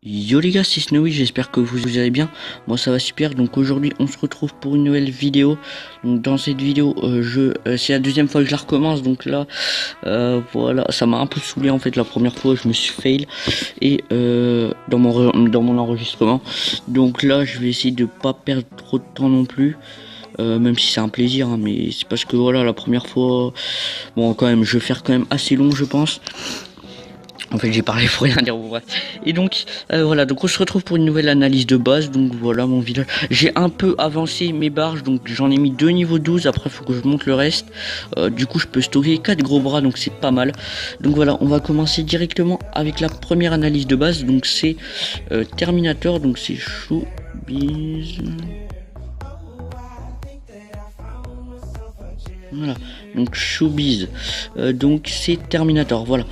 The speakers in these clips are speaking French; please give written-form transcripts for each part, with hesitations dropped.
Yo les gars, c'est Snowy, j'espère que vous allez bien. Moi ça va super. Donc aujourd'hui on se retrouve pour une nouvelle vidéo. Donc dans cette vidéo c'est la deuxième fois que je la recommence. Donc là voilà, ça m'a un peu saoulé en fait. La première fois je me suis fail et dans mon enregistrement. Donc là je vais essayer de pas perdre trop de temps non plus. Même si c'est un plaisir hein, mais c'est parce que voilà, la première fois, bon quand même je vais faire quand même assez long je pense. En fait j'ai parlé pour rien dire, bon, bref. Et donc voilà, donc on se retrouve pour une nouvelle analyse de base. Donc voilà mon village, j'ai un peu avancé mes barges, donc j'en ai mis 2 niveau 12. Après faut que je monte le reste. Du coup je peux stocker 4 gros bras, donc c'est pas mal. Donc voilà, on va commencer directement avec la première analyse de base. Donc c'est Terminator, donc c'est Showbiz. Voilà, donc Showbiz, donc c'est Terminator, voilà.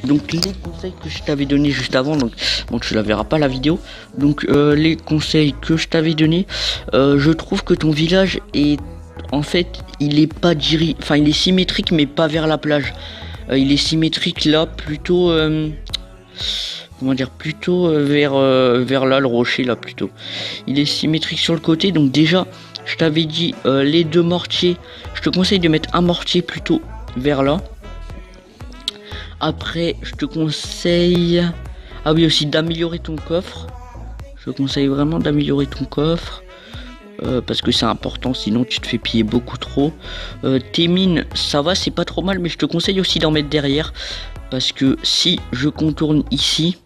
Donc les conseils que je t'avais donné juste avant, donc bon, tu la verras pas la vidéo. Donc les conseils que je t'avais donné, je trouve que ton village est, en fait, il est pas dirigé, enfin il est symétrique mais pas vers la plage. Il est symétrique là, plutôt, comment dire, plutôt vers là, le rocher là plutôt. Il est symétrique sur le côté, donc déjà, je t'avais dit les 2 mortiers. Je te conseille de mettre un mortier plutôt vers là. Après, je te conseille, ah oui, aussi d'améliorer ton coffre. Je te conseille vraiment d'améliorer ton coffre. Parce que c'est important, sinon tu te fais piller beaucoup trop. Tes mines, ça va, c'est pas trop mal, mais je te conseille aussi d'en mettre derrière. Parce que si je contourne ici,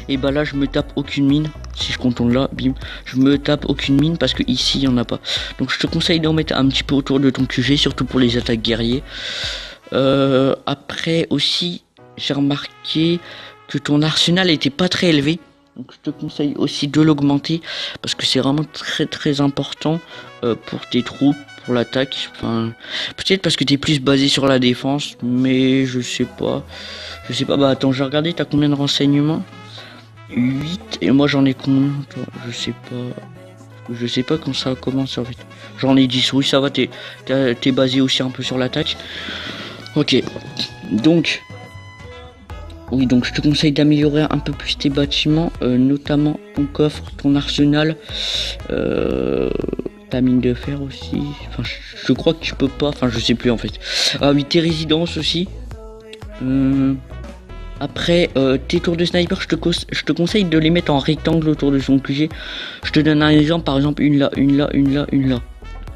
et bah là je me tape aucune mine. Si je contourne là, bim, je me tape aucune mine parce que ici il y en a pas. Donc je te conseille d'en mettre un petit peu autour de ton QG, surtout pour les attaques guerriers. Après aussi, j'ai remarqué que ton arsenal était pas très élevé. Donc je te conseille aussi de l'augmenter parce que c'est vraiment très important pour tes troupes, pour l'attaque. Enfin, peut-être parce que tu es plus basé sur la défense, mais je sais pas. Je sais pas, bah attends, j'ai regardé, t'as combien de renseignements? 8, et moi j'en ai combien? Je sais pas quand ça commence en fait. J'en ai 10, oui ça va, t'es basé aussi un peu sur l'attaque. Ok, donc oui, donc je te conseille d'améliorer un peu plus tes bâtiments, notamment ton coffre, ton arsenal, ta mine de fer aussi. Enfin, je crois que tu peux pas, enfin je sais plus en fait. Ah oui, tes résidences aussi. Après, tes tours de sniper, je te conseille de les mettre en rectangle autour de son QG. Je te donne un exemple, par exemple une là, une là, une là, une là.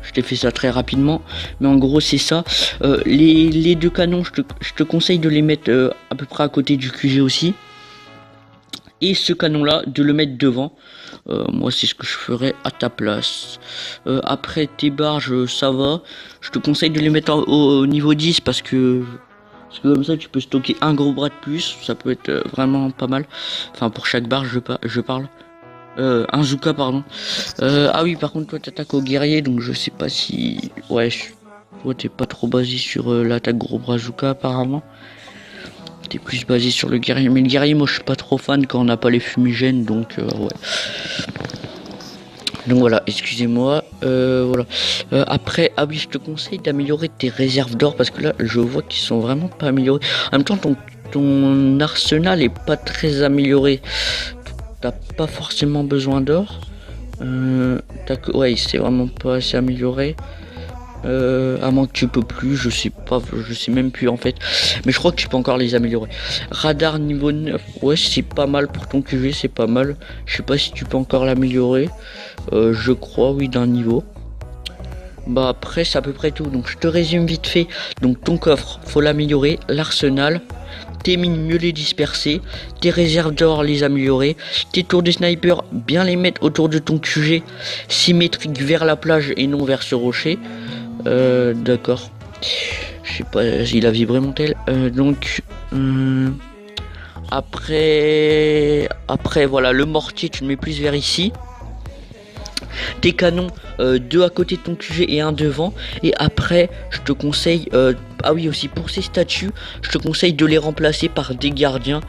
Je t'ai fait ça très rapidement, mais en gros c'est ça. Les 2 canons, je te conseille de les mettre à peu près à côté du QG aussi. Et ce canon là, de le mettre devant. Moi c'est ce que je ferais à ta place. Après tes barges, ça va. Je te conseille de les mettre au niveau 10 parce que comme ça tu peux stocker un gros bras de plus. Ça peut être vraiment pas mal. Enfin pour chaque barge je parle. Un Zuka pardon. Ah oui, par contre toi t'attaques au guerrier, donc je sais pas si, ouais, toi t'es pas trop basé sur l'attaque gros bras Zuka apparemment. T'es plus basé sur le guerrier, mais le guerrier moi je suis pas trop fan quand on n'a pas les fumigènes, donc ouais. Donc voilà, excusez-moi, voilà. Après, ah oui, je te conseille d'améliorer tes réserves d'or parce que là je vois qu'ils sont vraiment pas améliorés. En même temps ton arsenal est pas très amélioré. T'as pas forcément besoin d'or. Ouais, c'est vraiment pas assez amélioré. À moins que tu peux plus, je sais pas, je sais même plus en fait. Mais je crois que tu peux encore les améliorer. Radar niveau 9, ouais, c'est pas mal pour ton QG, c'est pas mal. Je sais pas si tu peux encore l'améliorer. Je crois, oui, d'un niveau. Bah après, c'est à peu près tout. Donc je te résume vite fait. Donc ton coffre, faut l'améliorer. L'arsenal. Tes mines, mieux les disperser, tes réserves d'or, les améliorer, tes tours de sniper, bien les mettre autour de ton QG, symétrique vers la plage et non vers ce rocher. D'accord. Je sais pas, il a vibré mon tel. Après, voilà, le mortier, tu le mets plus vers ici. Tes canons, 2 à côté de ton QG et un devant. Et après je te conseille, ah oui aussi pour ces statues, je te conseille de les remplacer par des gardiens.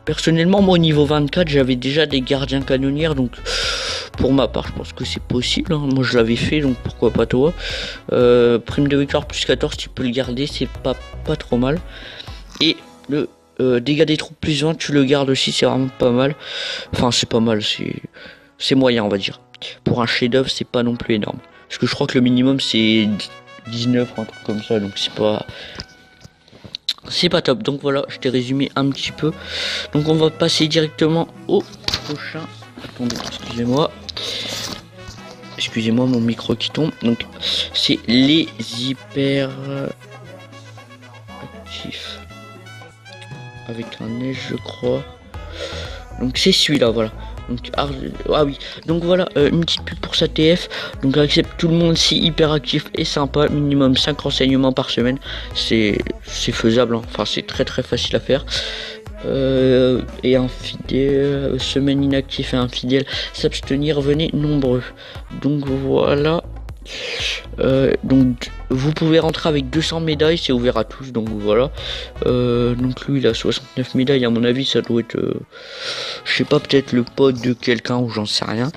Personnellement moi au niveau 24 j'avais déjà des gardiens canonnières, donc pour ma part je pense que c'est possible hein. Moi je l'avais fait, donc pourquoi pas toi. Prime de victoire plus 14, tu peux le garder, c'est pas trop mal. Et le dégâts des troupes plus 20, tu le gardes aussi, c'est vraiment pas mal. Enfin, c'est pas mal, c'est moyen, on va dire. Pour un chef-d'œuvre, c'est pas non plus énorme. Parce que je crois que le minimum, c'est 19 ou un truc comme ça, donc c'est pas top. Donc voilà, je t'ai résumé un petit peu. Donc on va passer directement au prochain. Attendez, excusez-moi, mon micro qui tombe. Donc c'est les hyper actifs avec un neige, je crois. Donc c'est celui-là, voilà. Donc, ah oui, donc voilà, une petite pub pour sa TF. Donc accepte tout le monde, si hyper actif et sympa, minimum 5 renseignements par semaine. C'est faisable, hein. Enfin c'est très très facile à faire. Et infidèle, semaine inactif et infidèle, s'abstenir, venez nombreux. Donc voilà. Donc vous pouvez rentrer avec 200 médailles, c'est ouvert à tous, donc voilà. Donc lui il a 69 médailles, à mon avis ça doit être je sais pas, peut-être le pote de quelqu'un ou j'en sais rien.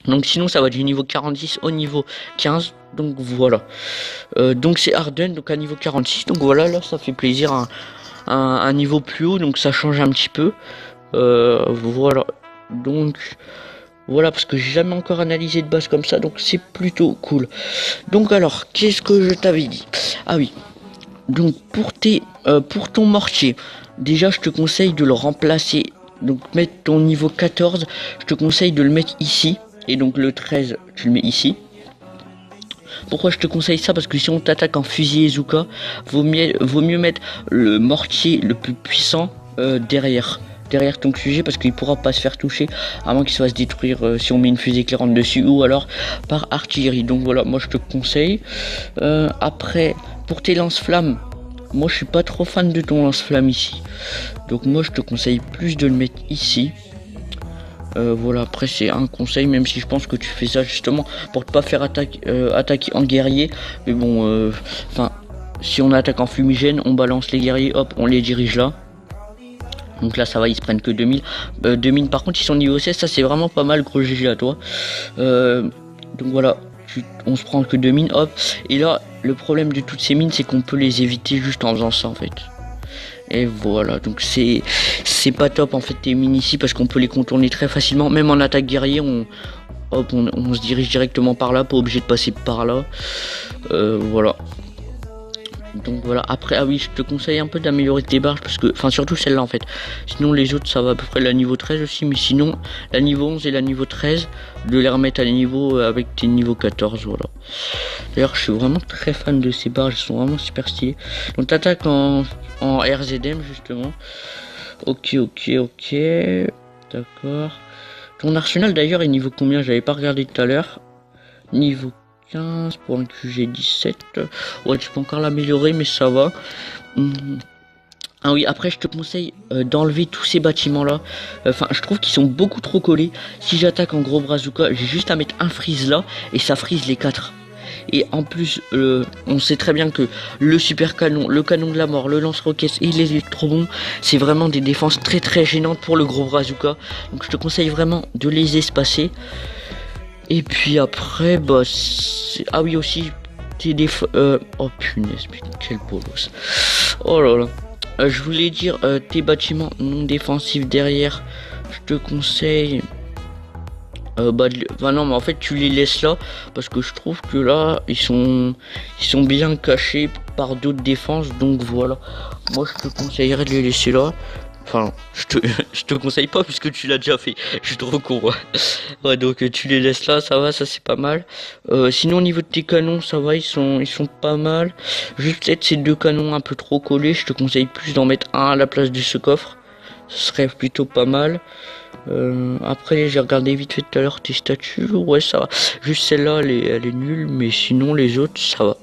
Donc sinon ça va du niveau 46 au niveau 15, donc voilà. Donc c'est Arden, donc à niveau 46, donc voilà, là ça fait plaisir à un niveau plus haut, donc ça change un petit peu. Voilà, donc voilà, parce que j'ai jamais encore analysé de base comme ça, donc c'est plutôt cool. Donc alors, qu'est-ce que je t'avais dit? Ah oui, donc pour ton mortier, déjà je te conseille de le remplacer. Donc mettre ton niveau 14, je te conseille de le mettre ici. Et donc le 13, tu le mets ici. Pourquoi je te conseille ça? Parce que si on t'attaque en fusil Izuka, vaut mieux mettre le mortier le plus puissant derrière ton sujet, parce qu'il pourra pas se faire toucher à moins qu'il se fasse détruire si on met une fusée éclairante dessus, ou alors par artillerie. Donc voilà, moi je te conseille. Après, pour tes lance-flammes, moi je suis pas trop fan de ton lance-flamme ici, donc moi je te conseille plus de le mettre ici. Voilà, après c'est un conseil, même si je pense que tu fais ça justement pour ne pas faire attaquer en guerrier. Mais bon, enfin, si on attaque en fumigène, on balance les guerriers, hop, on les dirige là. Donc là ça va, ils se prennent que 2000. 2000 par contre ils sont niveau 16, ça c'est vraiment pas mal, gros GG à toi. Donc voilà, on se prend que 2000, hop. Et là, le problème de toutes ces mines, c'est qu'on peut les éviter juste en faisant ça en fait. Et voilà, donc c'est pas top en fait tes mines ici, parce qu'on peut les contourner très facilement. Même en attaque guerrier, on se dirige directement par là, pas obligé de passer par là. Voilà. Donc voilà, après, ah oui, je te conseille un peu d'améliorer tes barges, parce que, enfin surtout celle-là en fait. Sinon les autres ça va à peu près la niveau 13 aussi, mais sinon la niveau 11 et la niveau 13, de les remettre à niveau avec tes niveau 14, voilà. D'ailleurs je suis vraiment très fan de ces barges, elles sont vraiment super stylées. Donc t'attaques en RZM justement. Ok, d'accord. Ton arsenal d'ailleurs est niveau combien? J'avais pas regardé tout à l'heure. Niveau 15 pour un QG 17. Ouais, tu peux encore l'améliorer, mais ça va. Ah oui, après je te conseille d'enlever tous ces bâtiments là. Enfin, je trouve qu'ils sont beaucoup trop collés. Si j'attaque en gros bazooka, j'ai juste à mettre un freeze là et ça freeze les 4. Et en plus, on sait très bien que le super canon, le canon de la mort, le lance-roquettes et l'électrobombe, c'est vraiment des défenses très très gênantes pour le gros bazooka. Donc je te conseille vraiment de les espacer. Et puis après, bah, ah oui aussi, tes oh punaise, putain, quel bolos. Oh là là. Je voulais dire, tes bâtiments non défensifs derrière, je te conseille... bah non, mais en fait tu les laisses là, parce que je trouve que là, ils sont bien cachés par d'autres défenses, donc voilà. Moi je te conseillerais de les laisser là. Enfin, je te conseille pas puisque tu l'as déjà fait. Je suis trop con. Ouais, donc tu les laisses là, ça va, ça c'est pas mal. Sinon au niveau de tes canons, ça va, ils sont pas mal. Juste peut-être ces deux canons un peu trop collés. Je te conseille plus d'en mettre un à la place de ce coffre. Ce serait plutôt pas mal. Après j'ai regardé vite fait tout à l'heure tes statues. Ouais, ça va. Juste celle-là, elle est nulle, mais sinon les autres, ça va.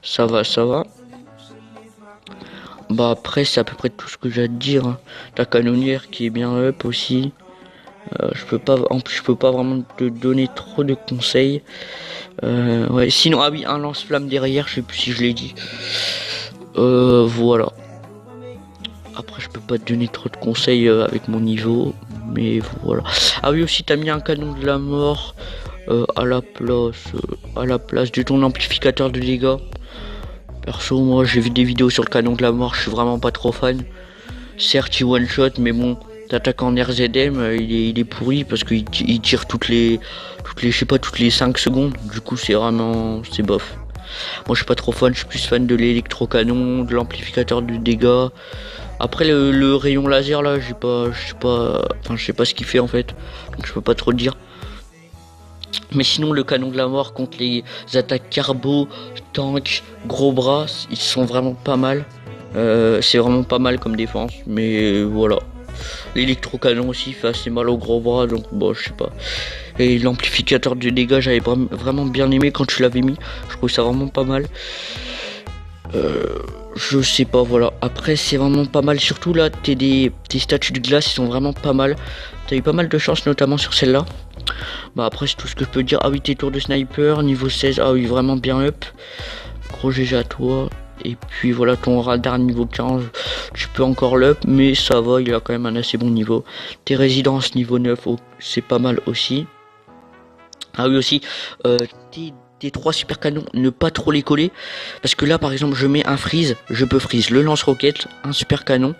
Ça va. Bah après c'est à peu près tout ce que j'ai à te dire, hein. Ta canonnière qui est bien up aussi. Je peux pas vraiment te donner trop de conseils. Ouais, sinon, ah oui, un lance-flamme derrière, je sais plus si je l'ai dit. Voilà. Après je peux pas te donner trop de conseils avec mon niveau, mais voilà. Ah oui, aussi t'as mis un canon de la mort à la place de ton amplificateur de dégâts. Perso, moi j'ai vu des vidéos sur le canon de la mort, je suis vraiment pas trop fan. Certes, il one shot, mais bon, l'attaque en RZM, il est pourri parce qu'il tire je sais pas, toutes les 5 secondes. Du coup, c'est bof. Moi, je suis pas trop fan, je suis plus fan de l'électrocanon, de l'amplificateur de dégâts. Après, le rayon laser là, je sais pas ce qu'il fait en fait, donc je peux pas trop le dire. Mais sinon, le canon de la mort contre les attaques carbo, tank, gros bras, ils sont vraiment pas mal. C'est vraiment pas mal comme défense, mais voilà. L'électrocanon aussi fait assez mal au gros bras, donc bon, je sais pas. Et l'amplificateur de dégâts, j'avais vraiment bien aimé quand tu l'avais mis. Je trouve ça vraiment pas mal. Je sais pas, voilà. Après, c'est vraiment pas mal. Surtout là, tes statues de glace, ils sont vraiment pas mal. T'as eu pas mal de chance, notamment sur celle-là. Bah après, c'est tout ce que je peux dire. Ah oui, tes tours de sniper, niveau 16. Ah oui, vraiment bien up. Gros GG à toi. Et puis voilà, ton radar niveau 15, tu peux encore l'up, mais ça va, il a quand même un assez bon niveau. Tes résidences niveau 9, c'est pas mal aussi. Ah oui aussi, tes 3 super canons, ne pas trop les coller. Parce que là par exemple je mets un freeze, je peux freeze le lance-roquette, un super canon,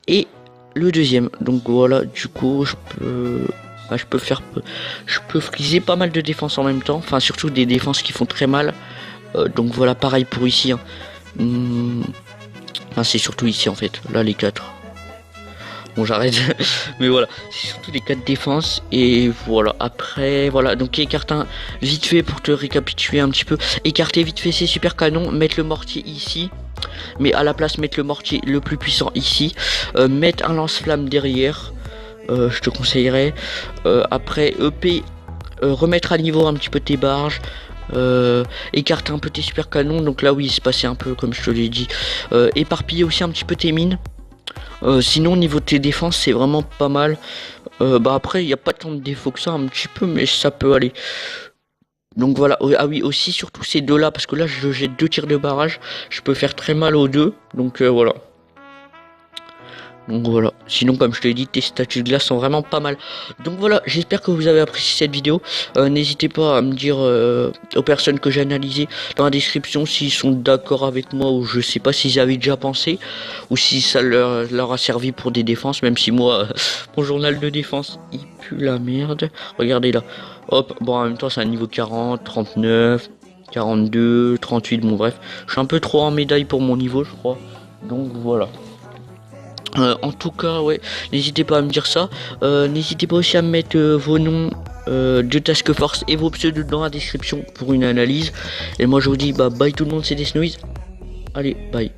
et le deuxième. Donc voilà, du coup je peux friser pas mal de défenses en même temps. Enfin surtout des défenses qui font très mal. Donc voilà, pareil pour ici. Hein. Enfin, c'est surtout ici en fait, là les 4. Bon j'arrête, mais voilà, c'est surtout les 4 défenses. Et voilà, après voilà, donc écarte un vite fait pour te récapituler un petit peu. Écarter vite fait ces super canons, mettre le mortier ici, mais à la place mettre le mortier le plus puissant ici, mettre un lance-flamme derrière, je te conseillerais. Après EP, remettre à niveau un petit peu tes barges. Écarter un peu tes super canons, donc là oui il se passait un peu comme je te l'ai dit. Éparpiller aussi un petit peu tes mines. Sinon au niveau de tes défenses c'est vraiment pas mal. Bah après il n'y a pas tant de défauts que ça, un petit peu, mais ça peut aller. Donc voilà. Ah oui aussi surtout ces deux là, parce que là je jette 2 tirs de barrage, je peux faire très mal aux deux, donc voilà. Donc voilà, sinon comme je te l'ai dit, tes statues de glace sont vraiment pas mal. Donc voilà, j'espère que vous avez apprécié cette vidéo. N'hésitez pas à me dire aux personnes que j'ai analysées dans la description s'ils sont d'accord avec moi, ou je sais pas s'ils avaient déjà pensé, ou si ça leur a servi pour des défenses, même si moi, mon journal de défense, il pue la merde. Regardez là, hop, bon en même temps c'est un niveau 40, 39, 42, 38, bon bref. Je suis un peu trop en médaille pour mon niveau je crois. Donc voilà. En tout cas, ouais, n'hésitez pas à me dire ça. N'hésitez pas aussi à me mettre vos noms de Task Force et vos pseudos dans la description pour une analyse. Et moi, je vous dis, bah, bye tout le monde, c'est Desnoise. Allez, bye.